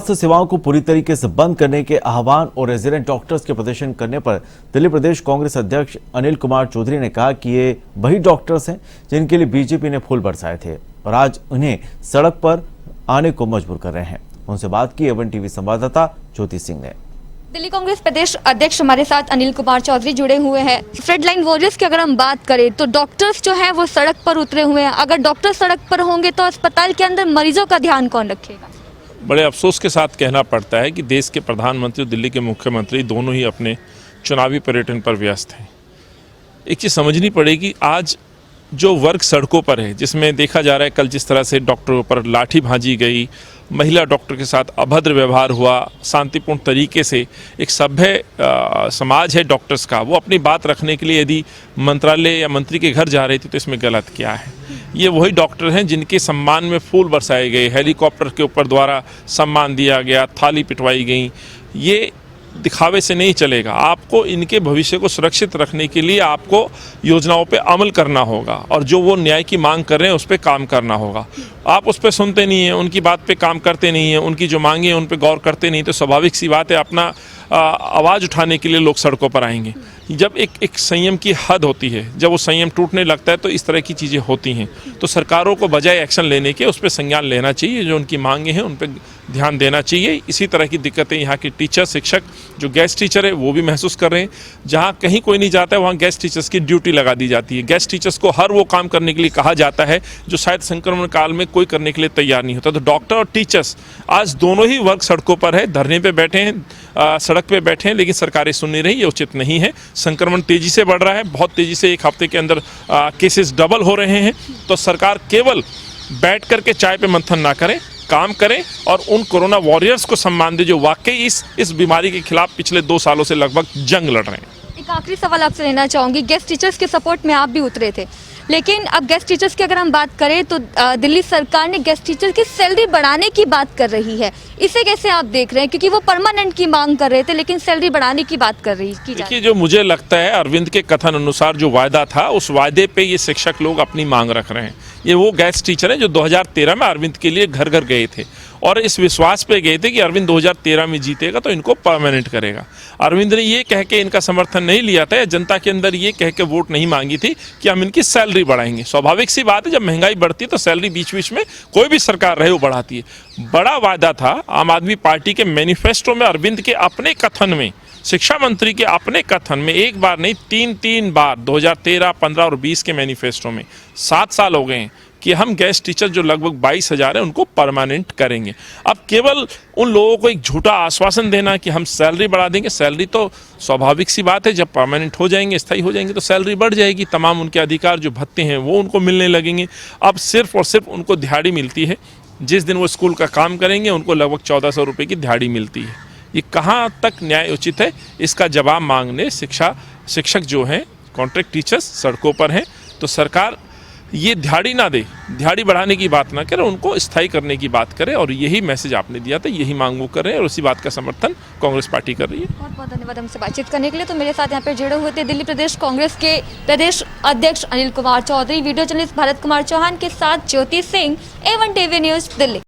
स्वास्थ्य सेवाओं को पूरी तरीके से बंद करने के आह्वान और रेजिडेंट डॉक्टर्स के प्रदर्शन करने पर दिल्ली प्रदेश कांग्रेस अध्यक्ष अनिल कुमार चौधरी ने कहा कि ये वही डॉक्टर्स हैं जिनके लिए बीजेपी ने फूल बरसाए थे और आज उन्हें सड़क पर आने को मजबूर कर रहे हैं। उनसे बात की एवन टीवी संवाददाता ज्योति सिंह ने। दिल्ली कांग्रेस प्रदेश अध्यक्ष हमारे साथ अनिल कुमार चौधरी जुड़े हुए हैं। फ्रंटलाइन वॉरियर्स की अगर हम बात करें तो डॉक्टर्स जो है वो सड़क पर उतरे हुए हैं। अगर डॉक्टर सड़क पर होंगे तो अस्पताल के अंदर मरीजों का ध्यान कौन रखेगा? बड़े अफसोस के साथ कहना पड़ता है कि देश के प्रधानमंत्री और दिल्ली के मुख्यमंत्री दोनों ही अपने चुनावी पर्यटन पर व्यस्त हैं। एक चीज़ समझनी पड़ेगी, आज जो वर्ग सड़कों पर है, जिसमें देखा जा रहा है कल जिस तरह से डॉक्टरों पर लाठी भांजी गई, महिला डॉक्टर के साथ अभद्र व्यवहार हुआ, शांतिपूर्ण तरीके से एक सभ्य समाज है डॉक्टर्स का, वो अपनी बात रखने के लिए यदि मंत्रालय या मंत्री के घर जा रही थी तो इसमें गलत क्या है? ये वही डॉक्टर हैं जिनके सम्मान में फूल बरसाए गए, हेलीकॉप्टर के ऊपर द्वारा सम्मान दिया गया, थाली पिटवाई गई। ये दिखावे से नहीं चलेगा। आपको इनके भविष्य को सुरक्षित रखने के लिए आपको योजनाओं पे अमल करना होगा और जो वो न्याय की मांग कर रहे हैं उस पर काम करना होगा। आप उस पर सुनते नहीं हैं, उनकी बात पे काम करते नहीं हैं, उनकी जो मांगे हैं उन पे गौर करते नहीं, तो स्वाभाविक सी बात है अपना आवाज़ उठाने के लिए लोग सड़कों पर आएंगे। जब एक संयम की हद होती है, जब वो संयम टूटने लगता है तो इस तरह की चीज़ें होती हैं। तो सरकारों को बजाय एक्शन लेने के उस पर संज्ञान लेना चाहिए, जो उनकी मांगे हैं उन पर ध्यान देना चाहिए। इसी तरह की दिक्कतें यहाँ के टीचर, शिक्षक, जो गेस्ट टीचर है वो भी महसूस कर रहे हैं। जहाँ कहीं कोई नहीं जाता है वहाँ गेस्ट टीचर्स की ड्यूटी लगा दी जाती है। गेस्ट टीचर्स को हर वो काम करने के लिए कहा जाता है जो शायद संक्रमण काल में कोई करने के लिए तैयार नहीं होता। तो डॉक्टर और टीचर्स आज दोनों ही वर्ग सड़कों पर है, धरने पे बैठे हैं, सड़क पे बैठे हैं, लेकिन सरकारें सुन नहीं रही। ये उचित नहीं है। संक्रमण तेजी से बढ़ रहा है, बहुत तेजी से, एक हफ्ते के अंदर केसेस डबल हो रहे हैं। तो सरकार केवल बैठ करके चाय पे मंथन ना करें, काम करें और उन कोरोना वॉरियर्स को सम्मान दे जो वाकई इस बीमारी के खिलाफ पिछले 2 सालों से लगभग जंग लड़ रहे हैं। एक आखिरी सवाल आपसे लेना चाहूँगी। गेस्ट टीचर्स के सपोर्ट में आप भी उतरे थे, लेकिन अब गेस्ट टीचर्स की अगर हम बात करें तो दिल्ली सरकार ने गेस्ट टीचर की सैलरी बढ़ाने की बात कर रही है। इसे कैसे आप देख रहे हैं? क्योंकि वो परमानेंट की मांग कर रहे थे लेकिन सैलरी बढ़ाने की बात कर रही है। देखिए, जो मुझे लगता है अरविंद के कथन अनुसार जो वायदा था उस वायदे पे ये शिक्षक लोग अपनी मांग रख रहे हैं। ये वो गेस्ट टीचर हैं जो 2013 में अरविंद के लिए घर घर गए थे और इस विश्वास पे गए थे कि अरविंद 2013 में जीतेगा तो इनको परमानेंट करेगा। अरविंद ने ये कह के इनका समर्थन नहीं लिया था या जनता के अंदर ये कह के वोट नहीं मांगी थी कि हम इनकी सैलरी बढ़ाएंगे। स्वाभाविक सी बात है, जब महंगाई बढ़ती है तो सैलरी बीच बीच में कोई भी सरकार रहे वो बढ़ाती है। बड़ा वायदा था आम आदमी पार्टी के मैनिफेस्टो में, अरविंद के अपने कथन में, शिक्षा मंत्री के अपने कथन में, एक बार नहीं 3 बार 2013, 15 और 20 के मैनिफेस्टो में 7 साल हो गए हैं कि हम गेस्ट टीचर जो लगभग 22,000 हैं उनको परमानेंट करेंगे। अब केवल उन लोगों को एक झूठा आश्वासन देना कि हम सैलरी बढ़ा देंगे, सैलरी तो स्वाभाविक सी बात है जब परमानेंट हो जाएंगे, स्थायी हो जाएंगे तो सैलरी बढ़ जाएगी, तमाम उनके अधिकार जो भत्ते हैं वो उनको मिलने लगेंगे। अब सिर्फ और सिर्फ उनको दिहाड़ी मिलती है। जिस दिन वो स्कूल का काम करेंगे उनको लगभग 1400 रुपये की दिहाड़ी मिलती है। ये कहाँ तक न्याय उचित है? इसका जवाब मांगने शिक्षक जो हैं, कॉन्ट्रैक्ट टीचर्स सड़कों पर हैं। तो सरकार ये दिहाड़ी ना दे, दिहाड़ी बढ़ाने की बात ना करे, उनको स्थायी करने की बात करे और यही मैसेज आपने दिया था, यही मांग वो कर रहे हैं और उसी बात का समर्थन कांग्रेस पार्टी कर रही है। बहुत बहुत धन्यवाद हमसे बातचीत करने के लिए। तो मेरे साथ यहाँ पे जुड़े हुए थे दिल्ली प्रदेश कांग्रेस के प्रदेश अध्यक्ष अनिल कुमार चौधरी, वीडियो जर्नलिस्ट भारत कुमार चौहान के साथ Jyoti Singh, Avon TV news Delhi.